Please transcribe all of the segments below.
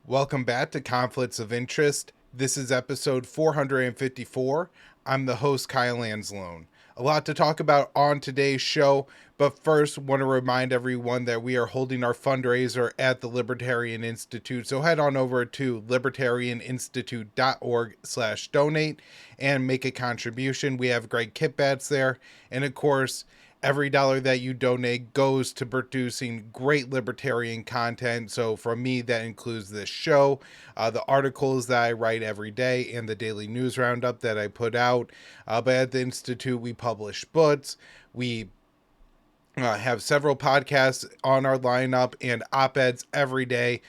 Welcome back to Conflicts of Interest. This is episode 454. I'm the host, Kyle Anzalone. A lot to talk about on today's show, but first, want to remind everyone that we are holding our fundraiser at the Libertarian Institute. So head on over to libertarianinstitute.org/donate and make a contribution. We have great kit bats there. And of course, every dollar that you donate goes to producing great libertarian content. So from me, that includes this show, the articles that I write every day, and the daily news roundup that I put out. But at the Institute, we publish books. We have several podcasts on our lineup and op-eds every day,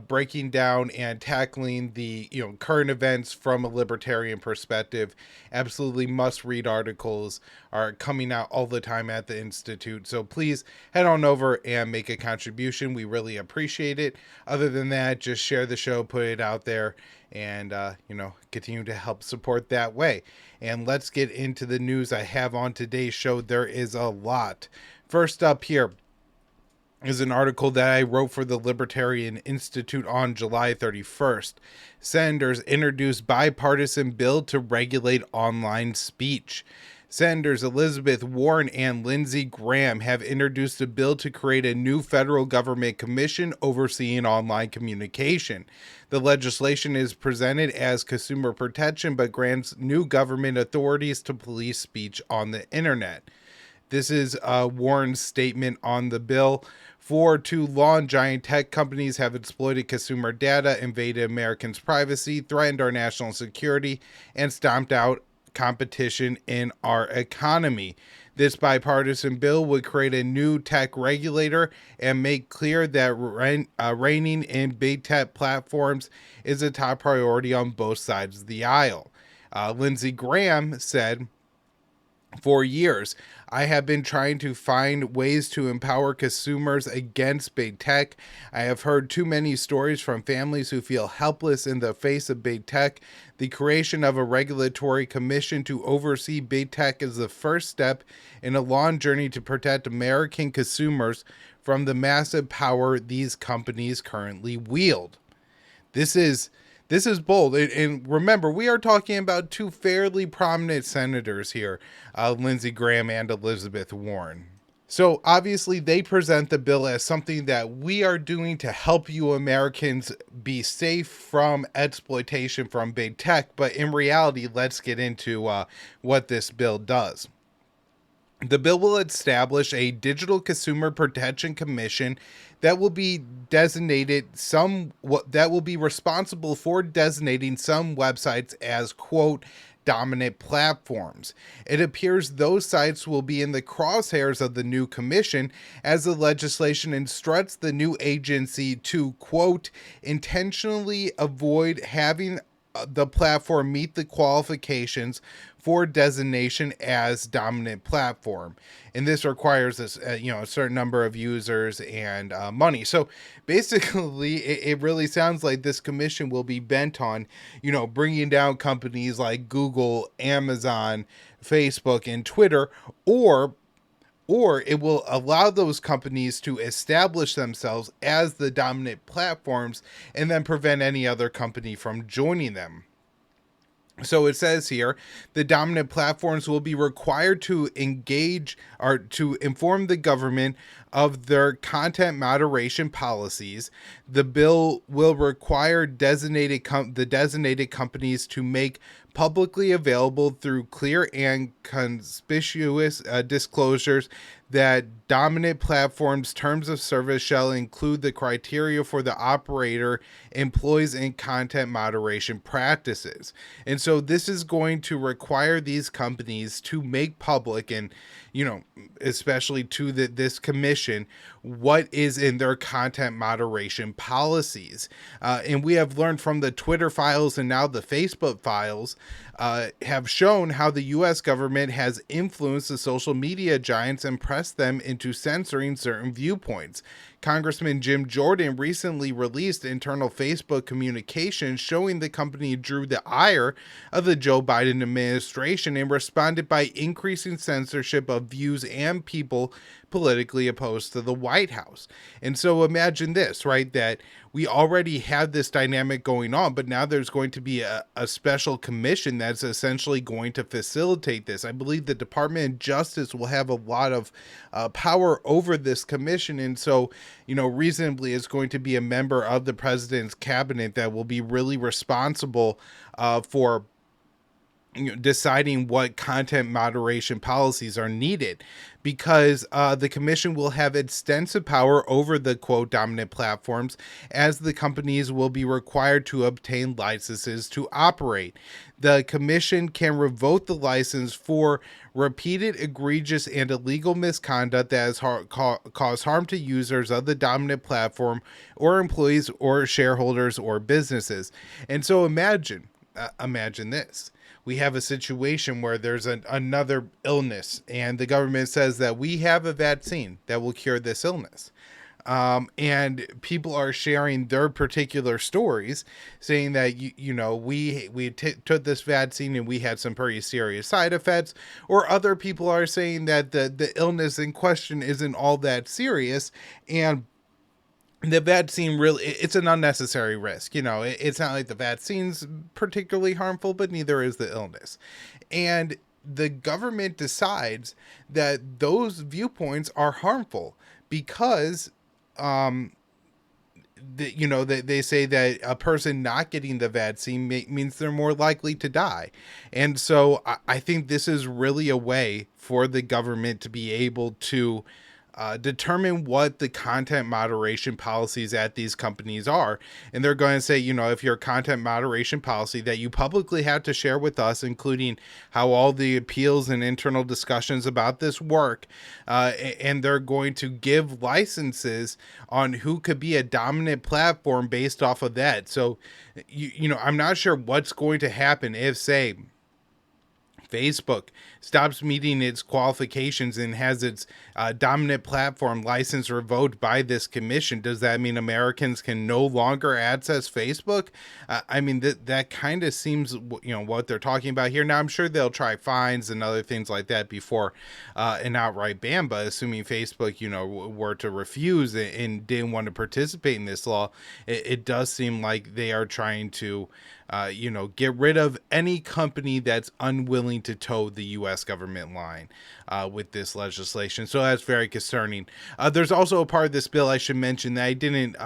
breaking down and tackling the current events from a libertarian perspective. Absolutely must-read articles are coming out all the time at the Institute. So please head on over and make a contribution. We really appreciate it. Other than that, just share the show, put it out there, and continue to help support that way. And let's get into the news I have on today's show. There is a lot. First up here is an article that I wrote for the Libertarian Institute on July 31st. Senators introduce bipartisan bill to regulate online speech. Senators Elizabeth Warren and Lindsey Graham have introduced a bill to create a new federal government commission overseeing online communication. The legislation is presented as consumer protection but grants new government authorities to police speech on the internet. This is Warren's statement on the bill. For too long, giant tech companies have exploited consumer data, invaded Americans' privacy, threatened our national security, and stomped out competition in our economy. This bipartisan bill would create a new tech regulator and make clear that reining in big tech platforms is a top priority on both sides of the aisle. Lindsey Graham said, "For years, I have been trying to find ways to empower consumers against big tech. I have heard too many stories from families who feel helpless in the face of big tech. The creation of a regulatory commission to oversee big tech is the first step in a long journey to protect American consumers from the massive power these companies currently wield." This is bold. And remember, we are talking about two fairly prominent senators here, Lindsey Graham and Elizabeth Warren. So obviously they present the bill as something that we are doing to help you Americans be safe from exploitation from big tech. But in reality, let's get into what this bill does. The bill will establish a digital consumer protection commission that will be responsible for designating some websites as, quote, dominant platforms. It appears those sites will be in the crosshairs of the new commission as the legislation instructs the new agency to, quote, intentionally avoid having the platform meet the qualifications for designation as dominant platform, and this requires a certain number of users and money. So basically, it really sounds like this commission will be bent on, bringing down companies like Google, Amazon, Facebook, and Twitter, or it will allow those companies to establish themselves as the dominant platforms and then prevent any other company from joining them. So it says here, the dominant platforms will be required to engage or to inform the government of their content moderation policies. The bill will require the designated companies to make publicly available through clear and conspicuous disclosures that dominant platforms' terms of service shall include the criteria for the operator employs in content moderation practices. And so this is going to require these companies to make public, and especially to this commission, what is in their content moderation policies. And we have learned from the Twitter files and now the Facebook files have shown how the U.S. government has influenced the social media giants and pressed them into censoring certain viewpoints. Congressman Jim Jordan recently released internal Facebook communication showing the company drew the ire of the Joe Biden administration and responded by increasing censorship of views and people politically opposed to the White House. And so imagine this, right? That we already have this dynamic going on, but now there's going to be a special commission that's essentially going to facilitate this. I believe the Department of Justice will have a lot of power over this commission. And so, reasonably, it's going to be a member of the president's cabinet that will be really responsible for deciding what content moderation policies are needed, because the commission will have extensive power over the quote dominant platforms, as the companies will be required to obtain licenses to operate. The commission can revoke the license for repeated egregious and illegal misconduct that has caused harm to users of the dominant platform or employees or shareholders or businesses. And so imagine this. We have a situation where there's another illness, and the government says that we have a vaccine that will cure this illness. And people are sharing their particular stories, saying that we took this vaccine and we had some pretty serious side effects, or other people are saying that the illness in question isn't all that serious, and the vaccine really, it's an unnecessary risk. It's not like the vaccine's particularly harmful, but neither is the illness. And the government decides that those viewpoints are harmful because, they say that a person not getting the vaccine means they're more likely to die. And so I think this is really a way for the government to be able to determine what the content moderation policies at these companies are. And they're going to say, if your content moderation policy that you publicly have to share with us, including how all the appeals and internal discussions about this work, and they're going to give licenses on who could be a dominant platform based off of that. So, I'm not sure what's going to happen if, say, Facebook stops meeting its qualifications and has its dominant platform license revoked by this commission. Does that mean Americans can no longer access Facebook? That kind of seems, what they're talking about here. Now, I'm sure they'll try fines and other things like that before an outright ban, but assuming Facebook, were to refuse and didn't want to participate in this law, it does seem like they are trying to get rid of any company that's unwilling to toe the U.S. government line with this legislation. So that's very concerning. There's also a part of this bill I should mention that I didn't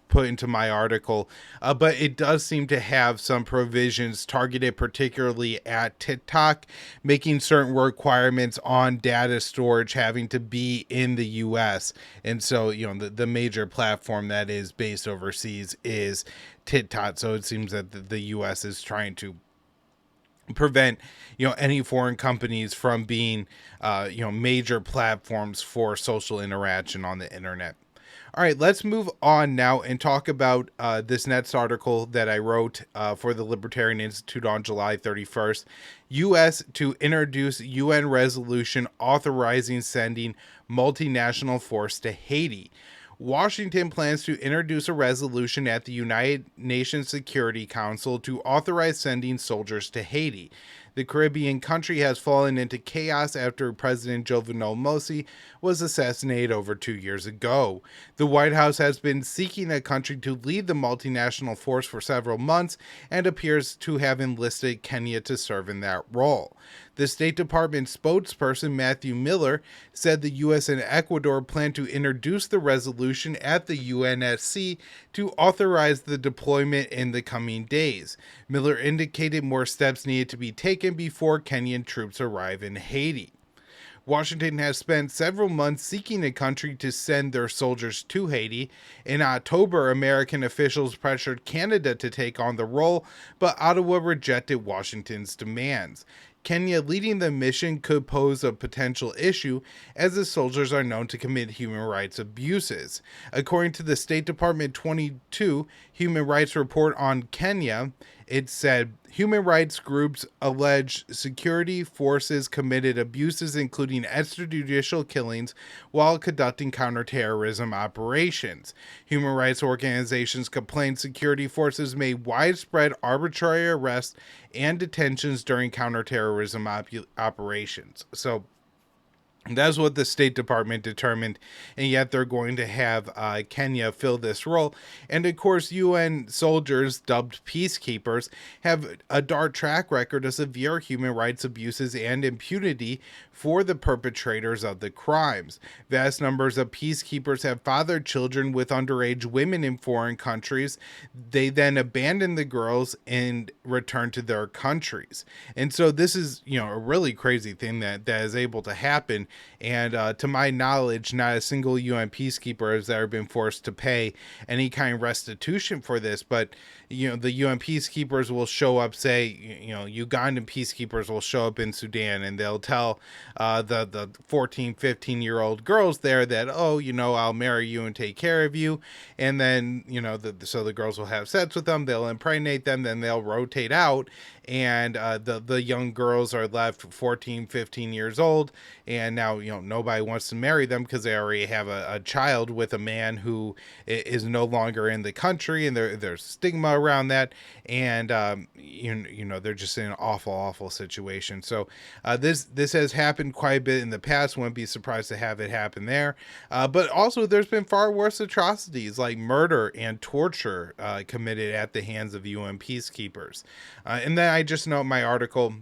put into my article, but it does seem to have some provisions targeted particularly at TikTok, making certain requirements on data storage having to be in the U.S. And so, the major platform that is based overseas is TikTok. So it seems that the U.S. is trying to prevent any foreign companies from being major platforms for social interaction on the internet. All right, let's move on now and talk about this next article that I wrote for the Libertarian Institute on July 31st. U.S. to introduce UN resolution authorizing sending multinational force to Haiti. Washington plans to introduce a resolution at the United Nations Security Council to authorize sending soldiers to Haiti. The Caribbean country has fallen into chaos after President Jovenel Moïse was assassinated over 2 years ago. The White House has been seeking a country to lead the multinational force for several months and appears to have enlisted Kenya to serve in that role. The State Department spokesperson Matthew Miller said the U.S. and Ecuador plan to introduce the resolution at the UNSC to authorize the deployment in the coming days. Miller indicated more steps needed to be taken before Kenyan troops arrive in Haiti. Washington has spent several months seeking a country to send their soldiers to Haiti. In October, American officials pressured Canada to take on the role, but Ottawa rejected Washington's demands. Kenya leading the mission could pose a potential issue, as the soldiers are known to commit human rights abuses. According to the State Department 22 Human Rights Report on Kenya, it said Human rights groups allege security forces committed abuses, including extrajudicial killings, while conducting counterterrorism operations. Human rights organizations complained security forces made widespread arbitrary arrests and detentions during counterterrorism operations. So that's what the State Department determined, and yet they're going to have Kenya fill this role. And of course, UN soldiers, dubbed peacekeepers, have a dark track record of severe human rights abuses and impunity for the perpetrators of the crimes. Vast numbers of peacekeepers have fathered children with underage women in foreign countries. They then abandon the girls and return to their countries. And so this is, a really crazy thing that is able to happen. And to my knowledge, not a single UN peacekeeper has ever been forced to pay any kind of restitution for this. But, the UN peacekeepers will show up, say, Ugandan peacekeepers will show up in Sudan, and they'll tell the 14, 15-year-old girls there that, I'll marry you and take care of you. And then, so the girls will have sex with them, they'll impregnate them, then they'll rotate out. And the young girls are left 14, 15 years old. And now, nobody wants to marry them because they already have a child with a man who is no longer in the country. And there's stigma around that. And, they're just in an awful, awful situation. So this has happened quite a bit in the past. Wouldn't be surprised to have it happen there. But also there's been far worse atrocities like murder and torture committed at the hands of UN peacekeepers. And then I just note in my article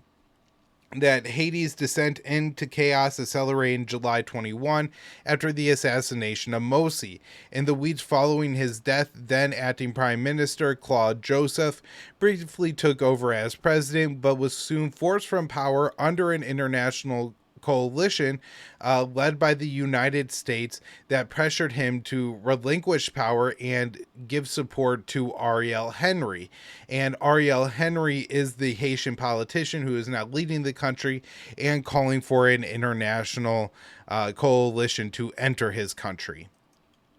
that Haiti's descent into chaos accelerated in July 21 after the assassination of Morsi. In the weeks following his death, then acting Prime Minister Claude Joseph briefly took over as president, but was soon forced from power under an international coalition led by the United States that pressured him to relinquish power and give support to Ariel Henry. And Ariel Henry is the Haitian politician who is now leading the country and calling for an international coalition to enter his country.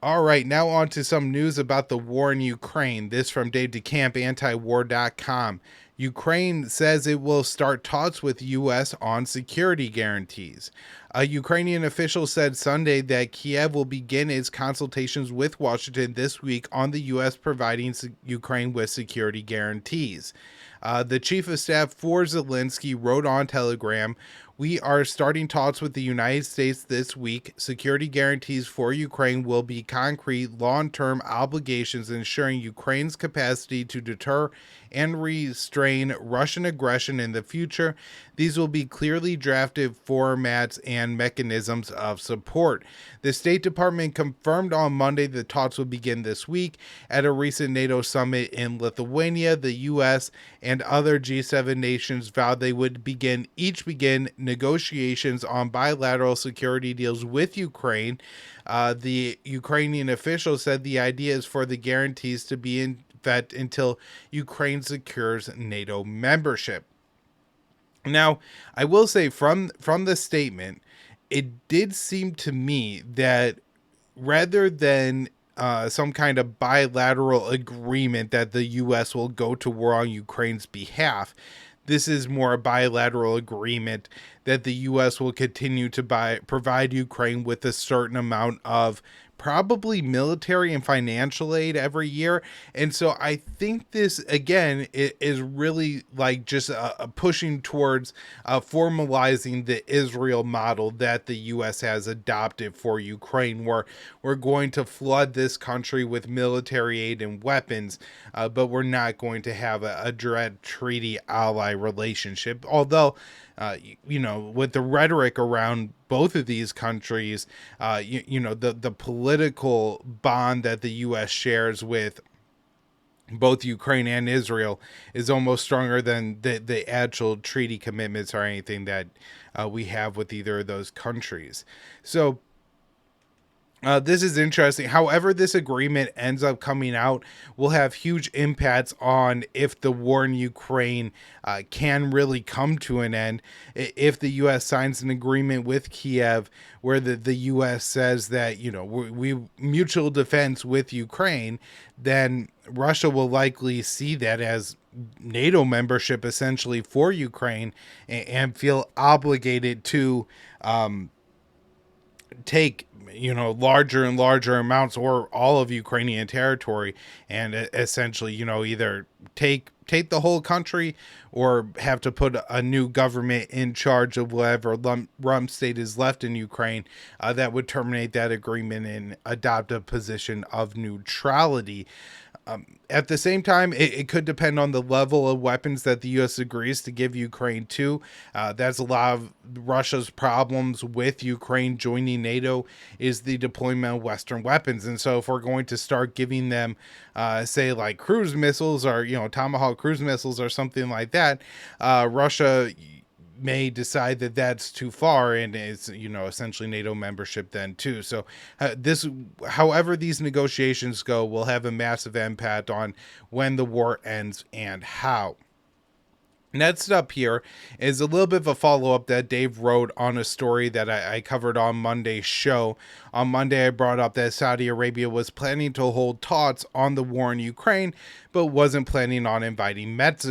All right, now on to some news about the war in Ukraine. This from Dave DeCamp, antiwar.com. Ukraine says it will start talks with U.S. on security guarantees. A Ukrainian official said Sunday that Kiev will begin its consultations with Washington this week on the U.S. providing Ukraine with security guarantees. The chief of staff for Zelensky wrote on Telegram, "We are starting talks with the United States this week. Security guarantees for Ukraine will be concrete, long-term obligations ensuring Ukraine's capacity to deter and restrain Russian aggression in the future. These will be clearly drafted formats and mechanisms of support." The State Department confirmed on Monday that talks will begin this week. At a recent NATO summit in Lithuania, the U.S. and other G7 nations vowed they would begin negotiations on bilateral security deals with Ukraine. The Ukrainian official said the idea is for the guarantees to be in effect until Ukraine secures NATO membership. Now, I will say from the statement, it did seem to me that rather than some kind of bilateral agreement that the U.S. will go to war on Ukraine's behalf, this is more a bilateral agreement that the U.S. will continue to provide Ukraine with a certain amount of probably military and financial aid every year. And so I think this, again, is really like just pushing towards formalizing the Israel model that the U.S. has adopted for Ukraine, where we're going to flood this country with military aid and weapons, but we're not going to have a direct treaty ally relationship. Although, with the rhetoric around both of these countries, the political bond that the U.S. shares with both Ukraine and Israel is almost stronger than the actual treaty commitments or anything that we have with either of those countries. So this is interesting. However, this agreement ends up coming out will have huge impacts on if the war in Ukraine can really come to an end. If the U.S. signs an agreement with Kiev where the U.S. says that, we mutual defense with Ukraine, then Russia will likely see that as NATO membership essentially for Ukraine, and feel obligated to take larger and larger amounts or all of Ukrainian territory, and essentially either take the whole country or have to put a new government in charge of whatever rump state is left in Ukraine, that would terminate that agreement and adopt a position of neutrality. At the same time, it could depend on the level of weapons that the U.S. agrees to give Ukraine too. That's a lot of Russia's problems with Ukraine joining NATO, is the deployment of Western weapons. And so if we're going to start giving them, say, like cruise missiles or, Tomahawk cruise missiles or something like that, Russia may decide that that's too far, and it's essentially NATO membership then too. So however these negotiations go, will have a massive impact on when the war ends and how. Next up here is a little bit of a follow-up that Dave wrote on a story that I covered on Monday's show. On Monday, I brought up that Saudi Arabia was planning to hold talks on the war in Ukraine, but wasn't planning on inviting Russia,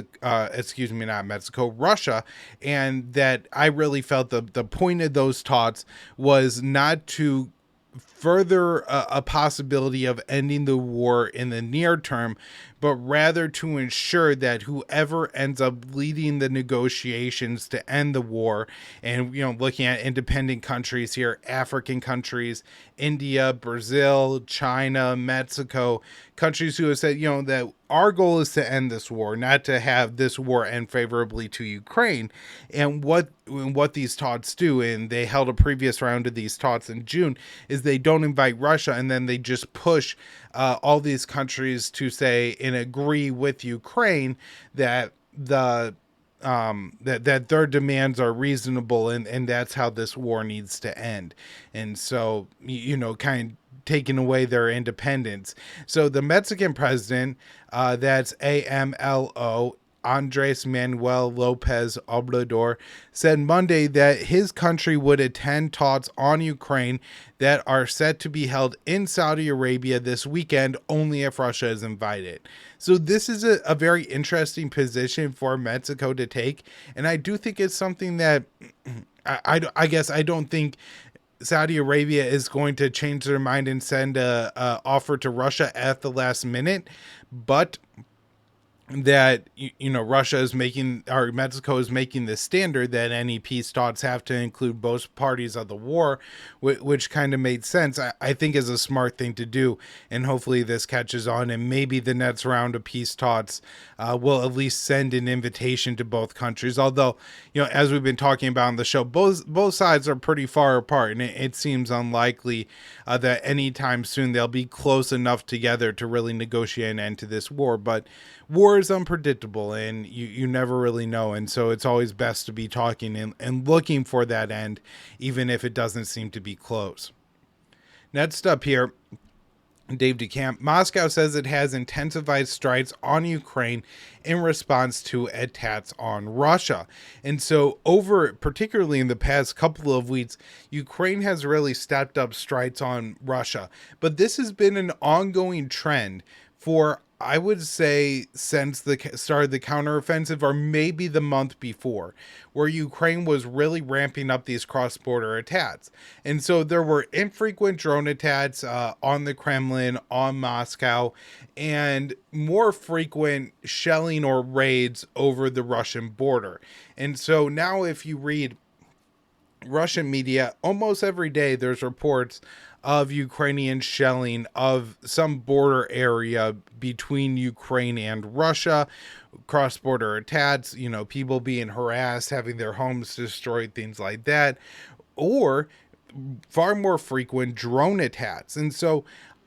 and that I really felt the point of those talks was not to further a possibility of ending the war in the near term, but rather to ensure that whoever ends up leading the negotiations to end the war, and looking at independent countries here, African countries, India, Brazil, China, Mexico, countries who have said that our goal is to end this war, not to have this war end favorably to Ukraine. And what these talks do, and they held a previous round of these talks in June, is they don't invite Russia, and then they just push all these countries to say and agree with Ukraine that that their demands are reasonable, and that's how this war needs to end. And so kind of taking away their independence. So the Mexican president, that's AMLO, Andres Manuel Lopez Obrador, said Monday that his country would attend talks on Ukraine that are set to be held in Saudi Arabia this weekend, only if Russia is invited. So this is a very interesting position for Mexico to take, and I do think it's something that I guess I don't think Saudi Arabia is going to change their mind and send a offer to Russia at the last minute, but that Russia is making, or Mexico is making the standard that any peace talks have to include both parties of the war, which kind of made sense. I think is a smart thing to do, and hopefully this catches on, and maybe the next round of peace talks will at least send an invitation to both countries. Although, as we've been talking about on the show, both sides are pretty far apart, and it seems unlikely that anytime soon they'll be close enough together to really negotiate an end to this war. But war is unpredictable, and you never really know, and so it's always best to be talking and looking for that end, even if it doesn't seem to be close. Next up here, Dave DeCamp, Moscow says it has intensified strikes on Ukraine in response to attacks on Russia. And so particularly in the past couple of weeks, Ukraine has really stepped up strikes on Russia. But this has been an ongoing trend for, I would say, since the start of the counteroffensive, or maybe the month before, where Ukraine was really ramping up these cross-border attacks. And so there were infrequent drone attacks on the Kremlin, on Moscow, and more frequent shelling or raids over the Russian border. And so now if you read Russian media, almost every day there's reports of Ukrainian shelling of some border area between Ukraine and Russia, cross-border attacks, people being harassed, having their homes destroyed, things like that, or far more frequent drone attacks. And so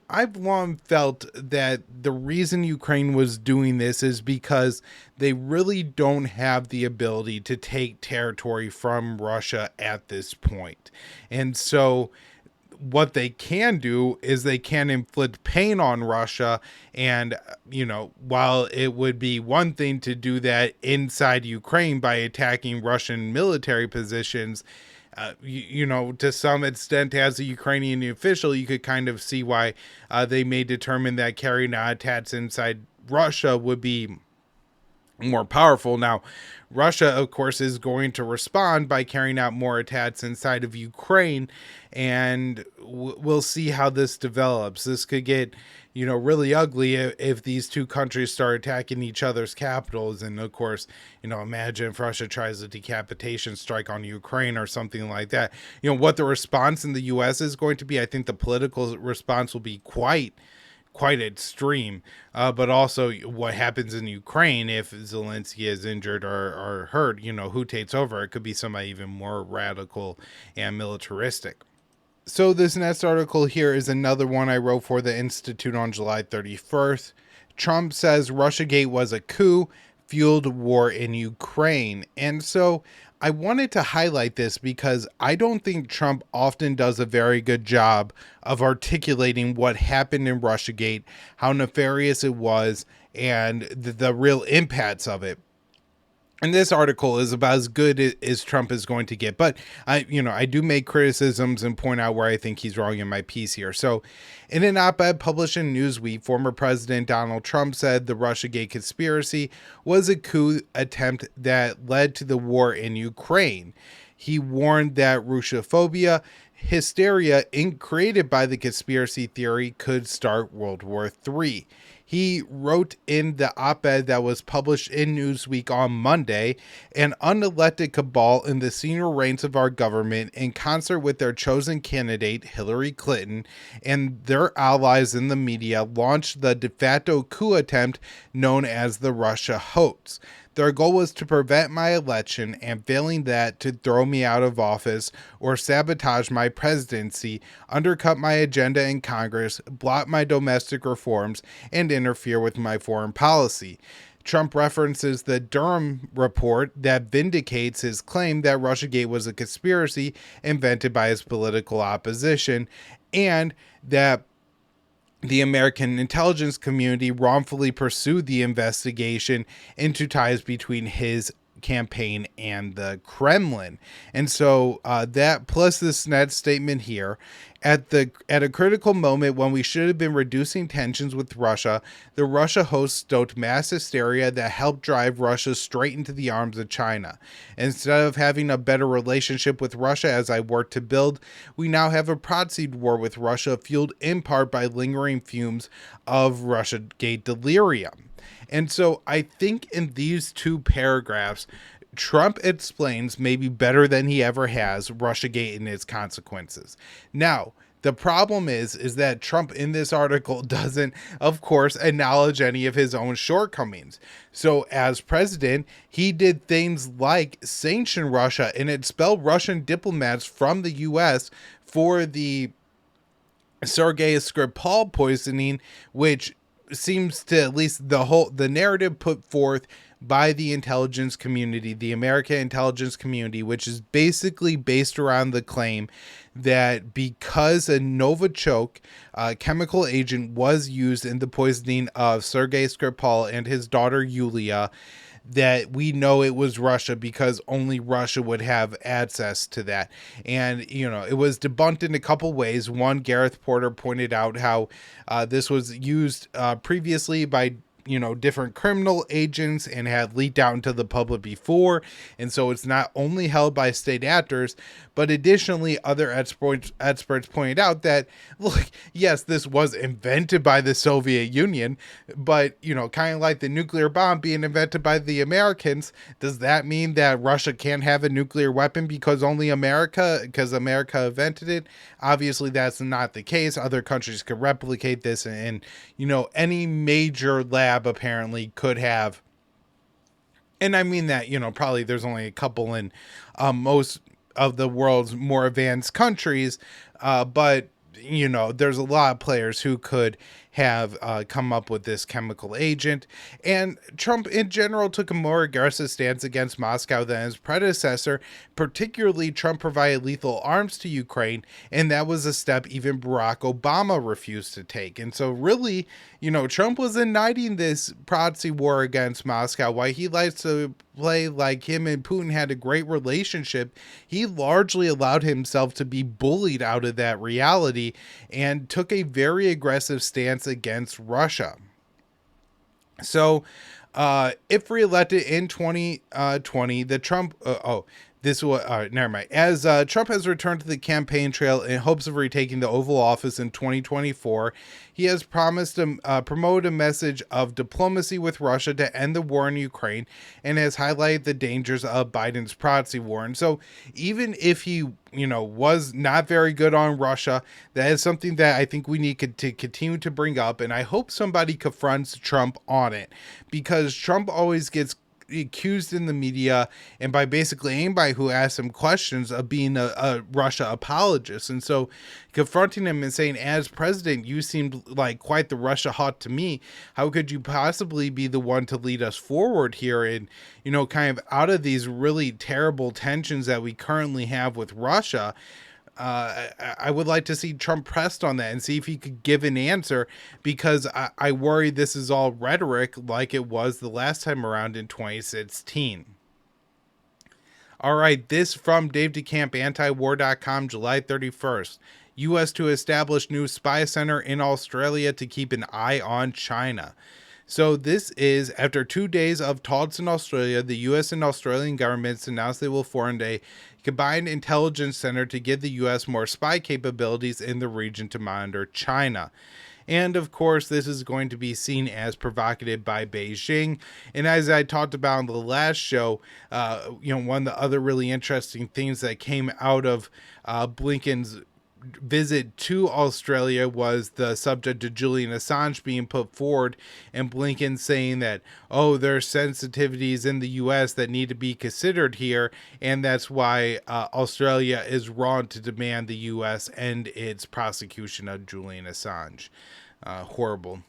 I've long felt that the reason Ukraine was doing this is because they really don't have the ability to take territory from Russia at this point. And so what they can do is they can inflict pain on Russia. And, while it would be one thing to do that inside Ukraine by attacking Russian military positions, to some extent, as a Ukrainian official, you could kind of see why they may determine that carrying out attacks inside Russia would be more powerful. Now, Russia, of course, is going to respond by carrying out more attacks inside of Ukraine, and we'll see how this develops. This could get, really ugly if these two countries start attacking each other's capitals. And of course, imagine if Russia tries a decapitation strike on Ukraine or something like that. What the response in the U.S. is going to be. I think the political response will be quite extreme, but also what happens in Ukraine if Zelensky is injured or hurt, who takes over? It could be somebody even more radical and militaristic. So this next article here is another one I wrote for the Institute on July 31st. Trump says Russiagate was a coup, fueled war in Ukraine. And so I wanted to highlight this because I don't think Trump often does a very good job of articulating what happened in Russiagate, how nefarious it was, and the real impacts of it. And this article is about as good as Trump is going to get. But I do make criticisms and point out where I think he's wrong in my piece here. So in an op-ed published in Newsweek, former President Donald Trump said the Russiagate conspiracy was a coup attempt that led to the war in Ukraine. He warned that Russophobia, hysteria created by the conspiracy theory, could start World War III. He wrote in the op-ed that was published in Newsweek on Monday, an unelected cabal in the senior ranks of our government, in concert with their chosen candidate, Hillary Clinton, and their allies in the media, launched the de facto coup attempt known as the Russia hoax. Their goal was to prevent my election, and failing that, to throw me out of office or sabotage my presidency, undercut my agenda in Congress, block my domestic reforms, and interfere with my foreign policy. Trump references the Durham report that vindicates his claim that Russiagate was a conspiracy invented by his political opposition, and that the American intelligence community wrongfully pursued the investigation into ties between his campaign and the Kremlin. And so that plus this next statement here, at a critical moment when we should have been reducing tensions with Russia, the Russia host stoked mass hysteria that helped drive Russia straight into the arms of China. Instead of having a better relationship with Russia, as I work to build, we now have a proxy war with Russia, fueled in part by lingering fumes of Russiagate delirium. And so I think in these two paragraphs, Trump explains, maybe better than he ever has, Russiagate and its consequences. Now, the problem is that Trump in this article doesn't, of course, acknowledge any of his own shortcomings. So as president, he did things like sanction Russia and expel Russian diplomats from the U.S. for the Sergei Skripal poisoning, which seems to, at least the narrative put forth by the intelligence community, the American intelligence community, which is basically based around the claim that because a Novichok chemical agent was used in the poisoning of Sergei Skripal and his daughter Yulia, that we know it was Russia because only Russia would have access to that. And, it was debunked in a couple ways. One, Gareth Porter pointed out how this was used previously by different criminal agents and had leaked out into the public before. And so it's not only held by state actors, but additionally, other experts pointed out that, look, yes, this was invented by the Soviet Union, but, kind of like the nuclear bomb being invented by the Americans, does that mean that Russia can't have a nuclear weapon because America invented it? Obviously, that's not the case. Other countries could replicate this, and any major lab apparently could have. And I mean that, probably there's only a couple in most of the world's more advanced countries, but there's a lot of players who could have come up with this chemical agent. And Trump in general took a more aggressive stance against Moscow than his predecessor. Particularly, Trump provided lethal arms to Ukraine, and that was a step even Barack Obama refused to take. And so really, Trump was igniting this proxy war against Moscow. While he likes to play like him and Putin had a great relationship, he largely allowed himself to be bullied out of that reality and took a very aggressive stance against Russia. So If reelected in 2020, the Trump. This will. Never mind. As Trump has returned to the campaign trail in hopes of retaking the Oval Office in 2024, he has promised to promote a message of diplomacy with Russia to end the war in Ukraine, and has highlighted the dangers of Biden's proxy war. And so, even if he, was not very good on Russia, that is something that I think we need to continue to bring up, and I hope somebody confronts Trump on it, because Trump always gets accused in the media and by basically anybody who asks him questions of being a Russia apologist. And so confronting him and saying, as president, you seemed like quite the Russia hawk to me. How could you possibly be the one to lead us forward here and, kind of out of these really terrible tensions that we currently have with Russia? I would like to see Trump pressed on that and see if he could give an answer, because I worry this is all rhetoric like it was the last time around in 2016. All right, this from Dave DeCamp, antiwar.com, July 31st. U.S. to establish new spy center in Australia to keep an eye on China. So this is after 2 days of talks in Australia. The U.S. and Australian governments announced they will form a combined intelligence center to give the U.S. more spy capabilities in the region to monitor China. And of course, this is going to be seen as provocative by Beijing. And as I talked about in the last show, one of the other really interesting things that came out of Blinken's visit to Australia was the subject of Julian Assange being put forward, and Blinken saying that, there's sensitivities in the U.S. that need to be considered here, and that's why Australia is wrong to demand the U.S. end its prosecution of Julian Assange. Horrible.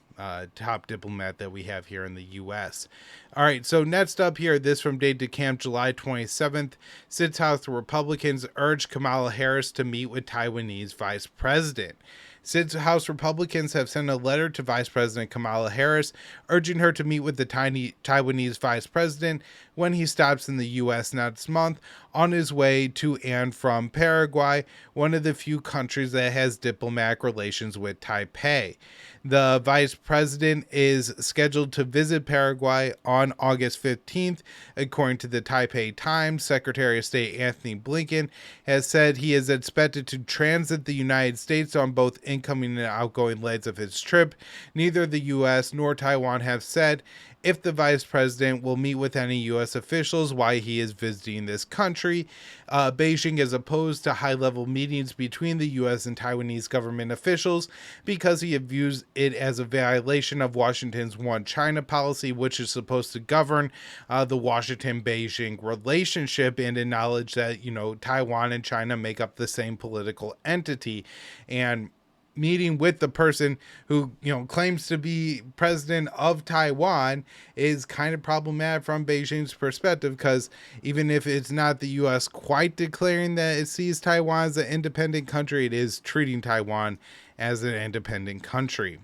Top diplomat that we have here in the U.S. All right, so next up here, this from Dave DeCamp, July 27th. Sits House Republicans urge Kamala Harris to meet with Taiwanese vice president. Since House Republicans have sent a letter to Vice President Kamala Harris urging her to meet with the Taiwanese vice president when he stops in the U.S. next month on his way to and from Paraguay, one of the few countries that has diplomatic relations with Taipei. The vice president is scheduled to visit Paraguay on August 15th. According to the Taipei Times, Secretary of State Anthony Blinken has said he is expected to transit the United States on both incoming and outgoing legs of his trip. Neither the U.S. nor Taiwan have said if the vice president will meet with any U.S. officials while he is visiting this country. Beijing is opposed to high-level meetings between the U.S. and Taiwanese government officials because he views it as a violation of Washington's One China policy, which is supposed to govern the Washington-Beijing relationship, and acknowledge that, Taiwan and China make up the same political entity. And meeting with the person who, claims to be president of Taiwan is kind of problematic from Beijing's perspective, because even if it's not the U.S. quite declaring that it sees Taiwan as an independent country, it is treating Taiwan as an independent country.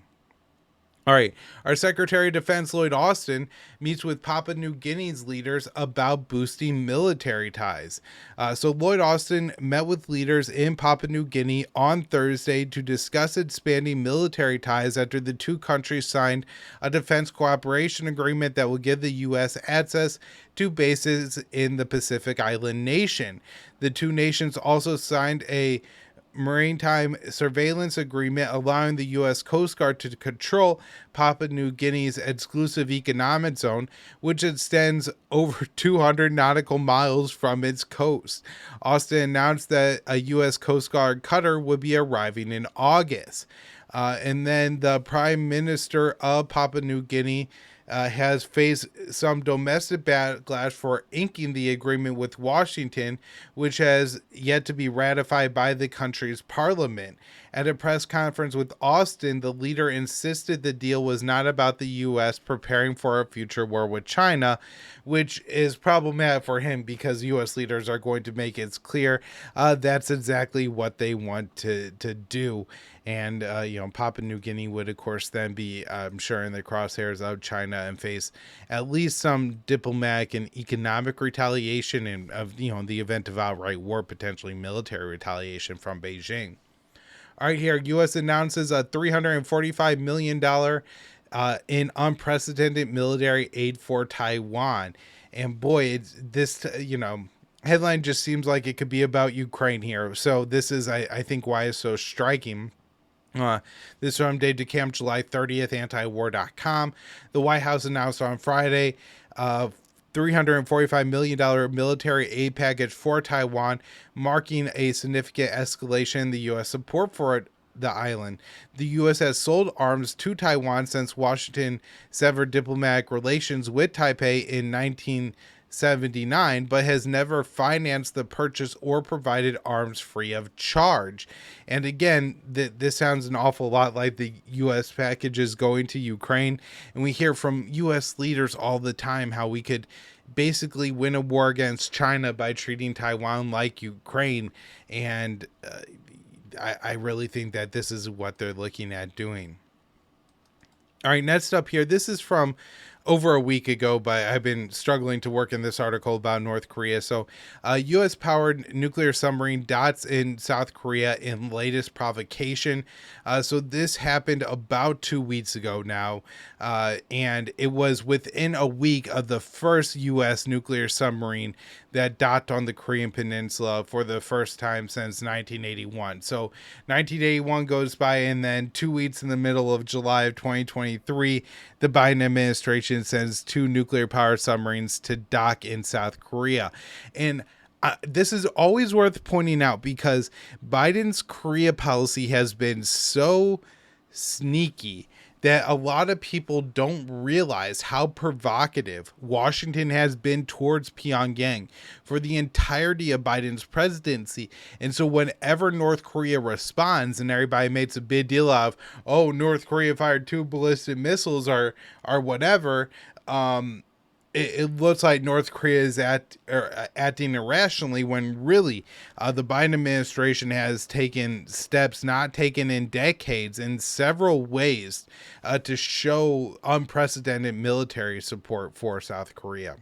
All right, our Secretary of Defense, Lloyd Austin, meets with Papua New Guinea's leaders about boosting military ties. So Lloyd Austin met with leaders in Papua New Guinea on Thursday to discuss expanding military ties after the two countries signed a defense cooperation agreement that will give the U.S. access to bases in the Pacific Island nation. The two nations also signed a maritime surveillance agreement allowing the U.S. Coast Guard to control Papua New Guinea's exclusive economic zone, which extends over 200 nautical miles from its coast. Austin announced that a U.S. Coast Guard cutter would be arriving in August. And then the Prime Minister of Papua New Guinea has faced some domestic backlash for inking the agreement with Washington, which has yet to be ratified by the country's parliament. At a press conference with Austin, the leader insisted the deal was not about the U.S. preparing for a future war with China, which is problematic for him because U.S. leaders are going to make it clear that's exactly what they want to do. And, Papua New Guinea would, of course, then be, I'm sure, in the crosshairs of China and face at least some diplomatic and economic retaliation and, the event of outright war, potentially military retaliation from Beijing. All right, here, U.S. announces a $345 million in unprecedented military aid for Taiwan. And boy, it's this, headline just seems like it could be about Ukraine here. So this is, I think, why it's so striking. This is from Dave DeCamp, July 30th, antiwar.com. The White House announced on Friday $345 million military aid package for Taiwan, marking a significant escalation in the U.S. support for the island. The U.S. has sold arms to Taiwan since Washington severed diplomatic relations with Taipei in 1979, but has never financed the purchase or provided arms free of charge. And again, this sounds an awful lot like the U.S. packages going to Ukraine. And we hear from U.S. leaders all the time how we could basically win a war against China by treating Taiwan like Ukraine. And I really think that this is what they're looking at doing. All right, next up here, this is from over a week ago, but I've been struggling to work in this article about North Korea. So U.S.-powered nuclear submarine dots in South Korea in latest provocation. So this happened about 2 weeks ago now, and it was within a week of the first U.S. nuclear submarine that docked on the Korean Peninsula for the first time since 1981. So 1981 goes by, and then 2 weeks in the middle of July of 2023, the Biden administration sends 2 nuclear-powered submarines to dock in South Korea. And this is always worth pointing out because Biden's Korea policy has been so sneaky that a lot of people don't realize how provocative Washington has been towards Pyongyang for the entirety of Biden's presidency. And so whenever North Korea responds and everybody makes a big deal of, oh, North Korea fired 2 ballistic missiles or whatever, it looks like North Korea is acting irrationally when really the Biden administration has taken steps not taken in decades in several ways to show unprecedented military support for South Korea.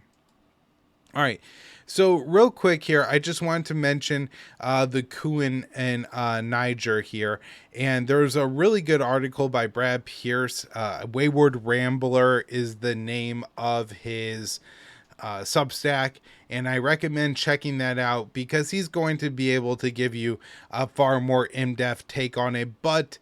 All right. So real quick here, I just wanted to mention the coup in Niger here. And there's a really good article by Brad Pierce. Wayward Rambler is the name of his Substack. And I recommend checking that out because he's going to be able to give you a far more in-depth take on it. But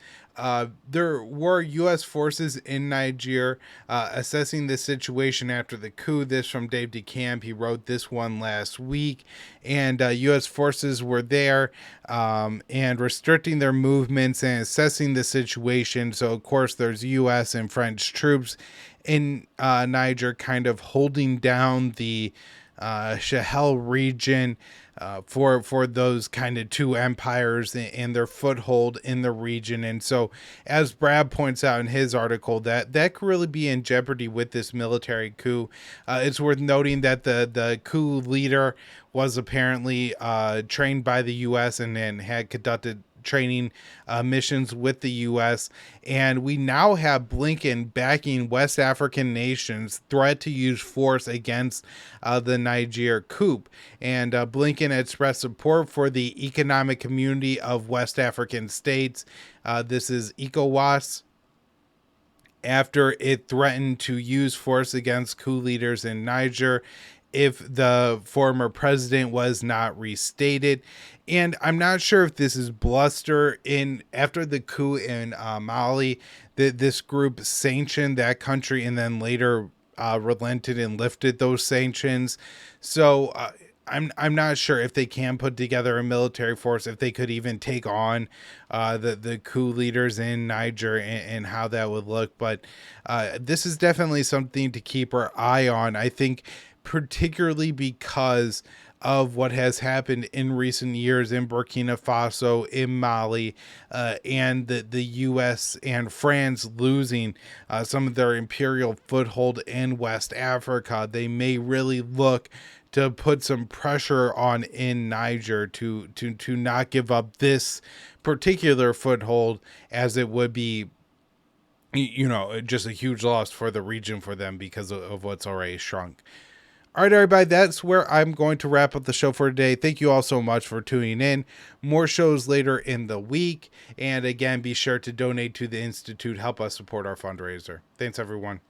there were U.S. forces in Niger assessing the situation after the coup. This from Dave DeCamp. He wrote this one last week. And U.S. forces were there and restricting their movements and assessing the situation. So, of course, there's U.S. and French troops in Niger kind of holding down the Sahel region for those kind of 2 empires and their foothold in the region. And so, as Brad points out in his article, that could really be in jeopardy with this military coup. It's worth noting that the coup leader was apparently trained by the U.S. and had conducted training missions with the U.S. And we now have Blinken backing West African nations' threat to use force against the Niger coup. And Blinken expressed support for the Economic Community of West African States. This is ECOWAS, after it threatened to use force against coup leaders in Niger if the former president was not restated. And I'm not sure if this is bluster. After the coup in Mali, this group sanctioned that country and then later relented and lifted those sanctions. So I'm not sure if they can put together a military force, if they could even take on the coup leaders in Niger and how that would look. But this is definitely something to keep our eye on. I think particularly because of what has happened in recent years in Burkina Faso, in Mali, and the U.S. and France losing some of their imperial foothold in West Africa. They may really look to put some pressure on in Niger to not give up this particular foothold, as it would be, just a huge loss for the region for them because of what's already shrunk. All right, everybody, that's where I'm going to wrap up the show for today. Thank you all so much for tuning in. More shows later in the week. And again, be sure to donate to the Institute. Help us support our fundraiser. Thanks, everyone.